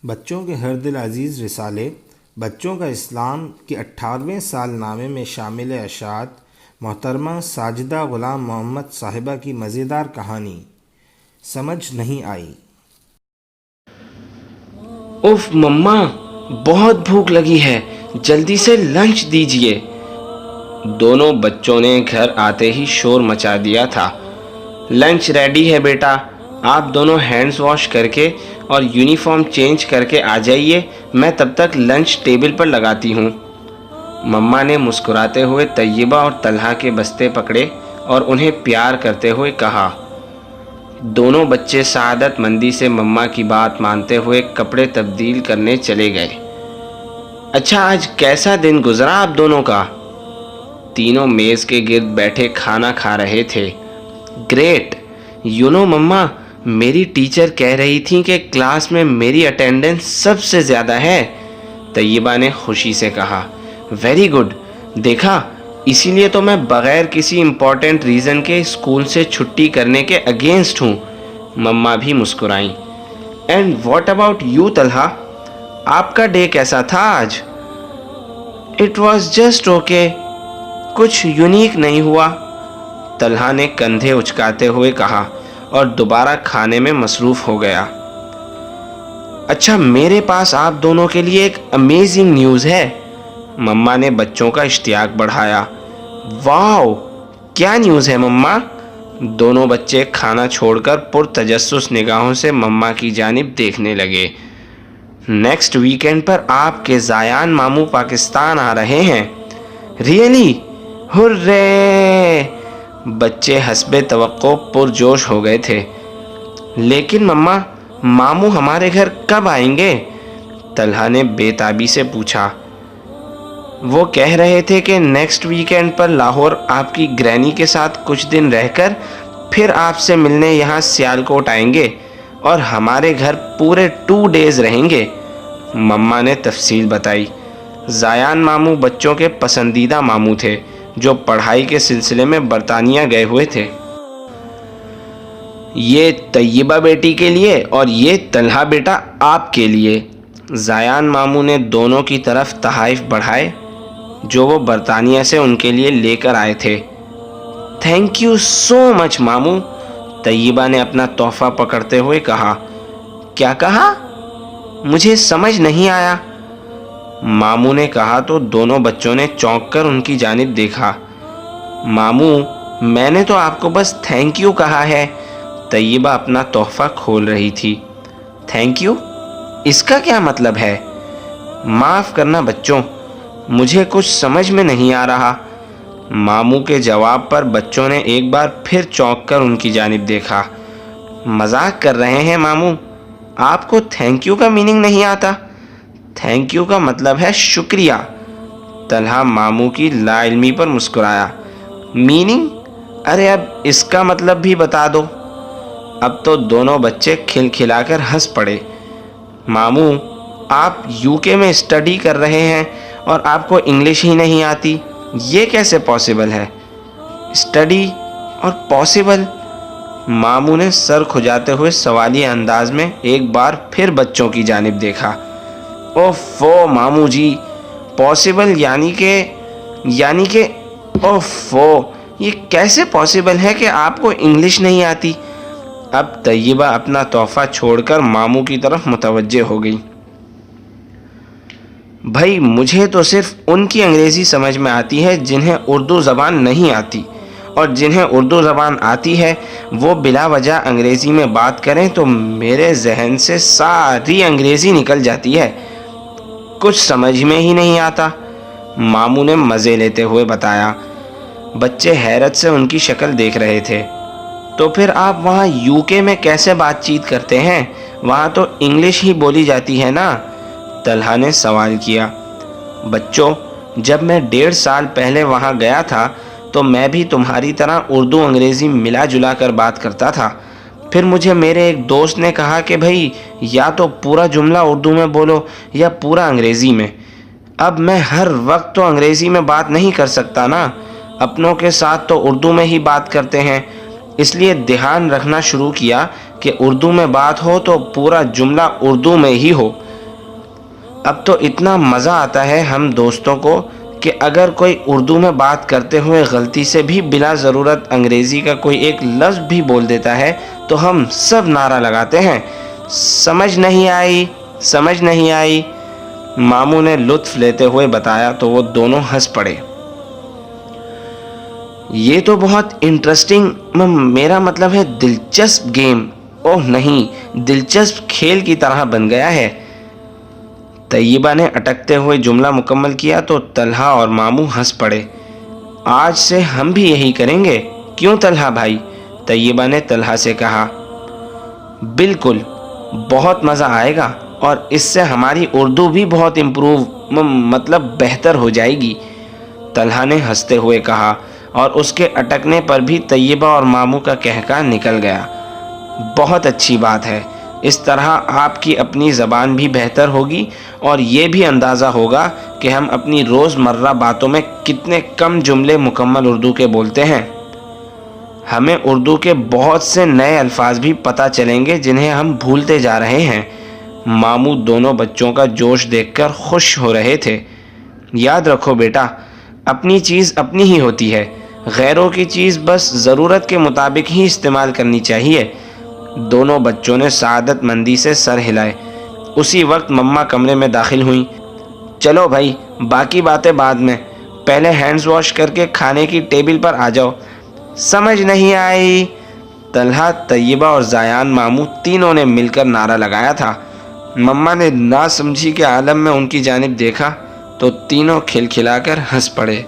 بچوں کے ہر دل عزیز رسالے بچوں کا اسلام کے 18ویں سال نامے میں شامل اشاعت محترمہ ساجدہ غلام محمد صاحبہ کی مزیدار کہانی سمجھ نہیں آئی۔ اف مما، بہت بھوک لگی ہے، جلدی سے لنچ دیجیے۔ دونوں بچوں نے گھر آتے ہی شور مچا دیا تھا۔ لنچ ریڈی ہے بیٹا، آپ دونوں ہینڈز واش کر کے اور یونیفارم چینج کر کے آ جائیے، میں تب تک لنچ ٹیبل پر لگاتی ہوں۔ مما نے مسکراتے ہوئے طیبہ اور طلحہ کے بستے پکڑے اور انہیں پیار کرتے ہوئے کہا۔ دونوں بچے سعادت مندی سے مما کی بات مانتے ہوئے کپڑے تبدیل کرنے چلے گئے۔ اچھا، آج کیسا دن گزرا آپ دونوں کا؟ تینوں میز کے گرد بیٹھے کھانا کھا رہے تھے۔ گریٹ، مما، میری ٹیچر کہہ رہی تھی کہ کلاس میں میری اٹینڈنس سب سے زیادہ ہے، طیبہ نے خوشی سے کہا۔ ویری گڈ، دیکھا، اسی لیے تو میں بغیر کسی امپورٹنٹ ریزن کے اسکول سے چھٹی کرنے کے اگینسٹ ہوں، مما بھی مسکرائیں۔ And what about you Talha, آپ کا ڈے کیسا تھا آج؟ اٹ واز جسٹ اوکے، کچھ یونیک نہیں ہوا، طلحہ نے کندھے اچکاتے ہوئے کہا اور دوبارہ کھانے میں مصروف ہو گیا۔ اچھا، میرے پاس آپ دونوں کے لیے ایک امیزنگ نیوز ہے، مما نے بچوں کا اشتیاق بڑھایا۔ واو، کیا نیوز ہے مما؟ دونوں بچے کھانا چھوڑ کر پرتجسس نگاہوں سے مما کی جانب دیکھنے لگے۔ نیکسٹ ویکینڈ پر آپ کے زایان ماموں پاکستان آ رہے ہیں۔ ریئلی؟ ہرے! بچے حسب توقع پرجوش ہو گئے تھے۔ لیکن مما، ماموں ہمارے گھر کب آئیں گے؟ طلحہ نے بے تابی سے پوچھا۔ وہ کہہ رہے تھے کہ نیکسٹ ویکینڈ پر لاہور آپ کی گرینی کے ساتھ کچھ دن رہ کر پھر آپ سے ملنے یہاں سیالکوٹ آئیں گے اور ہمارے گھر پورے 2 days رہیں گے، مما نے تفصیل بتائی۔ زایان ماموں بچوں کے پسندیدہ ماموں تھے جو پڑھائی کے سلسلے میں برطانیہ گئے ہوئے تھے۔ یہ طیبہ بیٹی کے لیے اور یہ طلحہ بیٹا آپ کے لیے، زایان ماموں نے دونوں کی طرف تحائف بڑھائے جو وہ برطانیہ سے ان کے لیے لے کر آئے تھے۔ تھینک یو سو مچ ماموں، طیبہ نے اپنا تحفہ پکڑتے ہوئے کہا۔ کیا کہا؟ مجھے سمجھ نہیں آیا، ماموں نے کہا تو دونوں بچوں نے چونک کر ان کی جانب دیکھا۔ ماموں، میں نے تو آپ کو بس تھینک یو کہا ہے، طیبہ اپنا تحفہ کھول رہی تھی۔ Thank you? اس کا کیا مطلب ہے؟ معاف کرنا بچوں، مجھے کچھ سمجھ میں نہیں آ رہا، ماموں کے جواب پر بچوں نے ایک بار پھر چونک کر ان کی جانب دیکھا۔ مذاق کر رہے ہیں ماموں، آپ کو تھینک یو کا میننگ نہیں آتا؟ تھینک یو کا مطلب ہے شکریہ، طلحہ ماموں کی لا علمی پر مسکرایا۔ میننگ؟ ارے اب اس کا مطلب بھی بتا دو۔ اب تو دونوں بچے کھلکھلا کر ہنس پڑے۔ ماموں، آپ UK میں اسٹڈی کر رہے ہیں اور آپ کو انگلش ہی نہیں آتی، یہ کیسے پاسبل ہے؟ اسٹڈی اور پاسبل؟ ماموں نے سر کھجاتے ہوئے سوالیہ انداز میں ایک بار پھر بچوں کی جانب دیکھا۔ اوفو ماموں جی، پاسبل یعنی کہ اوفو، یہ کیسے پاسبل ہے کہ آپ کو انگلش نہیں آتی؟ اب طیبہ اپنا تحفہ چھوڑ کر ماموں کی طرف متوجہ ہو گئی۔ بھائی، مجھے تو صرف ان کی انگریزی سمجھ میں آتی ہے جنہیں اردو زبان نہیں آتی، اور جنہیں اردو زبان آتی ہے وہ بلا وجہ انگریزی میں بات کریں تو میرے ذہن سے ساری انگریزی نکل جاتی ہے، کچھ سمجھ میں ہی نہیں آتا، ماموں نے مزے لیتے ہوئے بتایا۔ بچے حیرت سے ان کی شکل دیکھ رہے تھے۔ تو پھر آپ وہاں UK میں کیسے بات چیت کرتے ہیں؟ وہاں تو انگلش ہی بولی جاتی ہے نا، طلحہ نے سوال کیا۔ بچوں، جب میں 1.5 سال پہلے وہاں گیا تھا تو میں بھی تمہاری طرح اردو انگریزی ملا جلا کر بات کرتا تھا، پھر مجھے میرے ایک دوست نے کہا کہ بھائی یا تو پورا جملہ اردو میں بولو یا پورا انگریزی میں۔ اب میں ہر وقت تو انگریزی میں بات نہیں کر سکتا نا، اپنوں کے ساتھ تو اردو میں ہی بات کرتے ہیں، اس لیے دھیان رکھنا شروع کیا کہ اردو میں بات ہو تو پورا جملہ اردو میں ہی ہو، اب تو اتنا مزہ آتا ہے ہم دوستوں کو کہ اگر کوئی اردو میں بات کرتے ہوئے غلطی سے بھی بلا ضرورت انگریزی کا کوئی ایک لفظ بھی بول دیتا ہے تو ہم سب نعرہ لگاتے ہیں، سمجھ نہیں آئی، سمجھ نہیں آئی۔ ماموں نے لطف لیتے ہوئے بتایا تو وہ دونوں ہنس پڑے۔ یہ تو بہت انٹرسٹنگ، میرا مطلب ہے دلچسپ گیم، اوہ نہیں، دلچسپ کھیل کی طرح بن گیا ہے۔ طیبہ نے اٹکتے ہوئے جملہ مکمل کیا تو طلحہ اور ماموں ہنس پڑے۔ آج سے ہم بھی یہی کریں گے، کیوں طلحہ بھائی؟ طیبہ نے طلحہ سے کہا۔ بالکل، بہت مزہ آئے گا اور اس سے ہماری اردو بھی بہت بہتر ہو جائے گی، طلحہ نے ہنستے ہوئے کہا، اور اس کے اٹکنے پر بھی طیبہ اور ماموں کا کہکا نکل گیا۔ بہت اچھی بات ہے، اس طرح آپ کی اپنی زبان بھی بہتر ہوگی اور یہ بھی اندازہ ہوگا کہ ہم اپنی روز مرہ باتوں میں کتنے کم جملے مکمل اردو کے بولتے ہیں۔ ہمیں اردو کے بہت سے نئے الفاظ بھی پتہ چلیں گے جنہیں ہم بھولتے جا رہے ہیں۔ ماموں دونوں بچوں کا جوش دیکھ کر خوش ہو رہے تھے۔ یاد رکھو بیٹا، اپنی چیز اپنی ہی ہوتی ہے، غیروں کی چیز بس ضرورت کے مطابق ہی استعمال کرنی چاہیے۔ دونوں بچوں نے سعادت مندی سے سر ہلائے۔ اسی وقت مما کمرے میں داخل ہوئیں۔ چلو بھائی، باقی باتیں بعد میں، پہلے ہینڈز واش کر کے کھانے کی ٹیبل پر آ جاؤ۔ سمجھ نہیں آئی، طلحہ، طیبہ اور زایان ماموں تینوں نے مل کر نعرہ لگایا تھا۔ مما نے ناسمجھی کے عالم میں ان کی جانب دیکھا تو تینوں کھلکھلا کر ہنس پڑے۔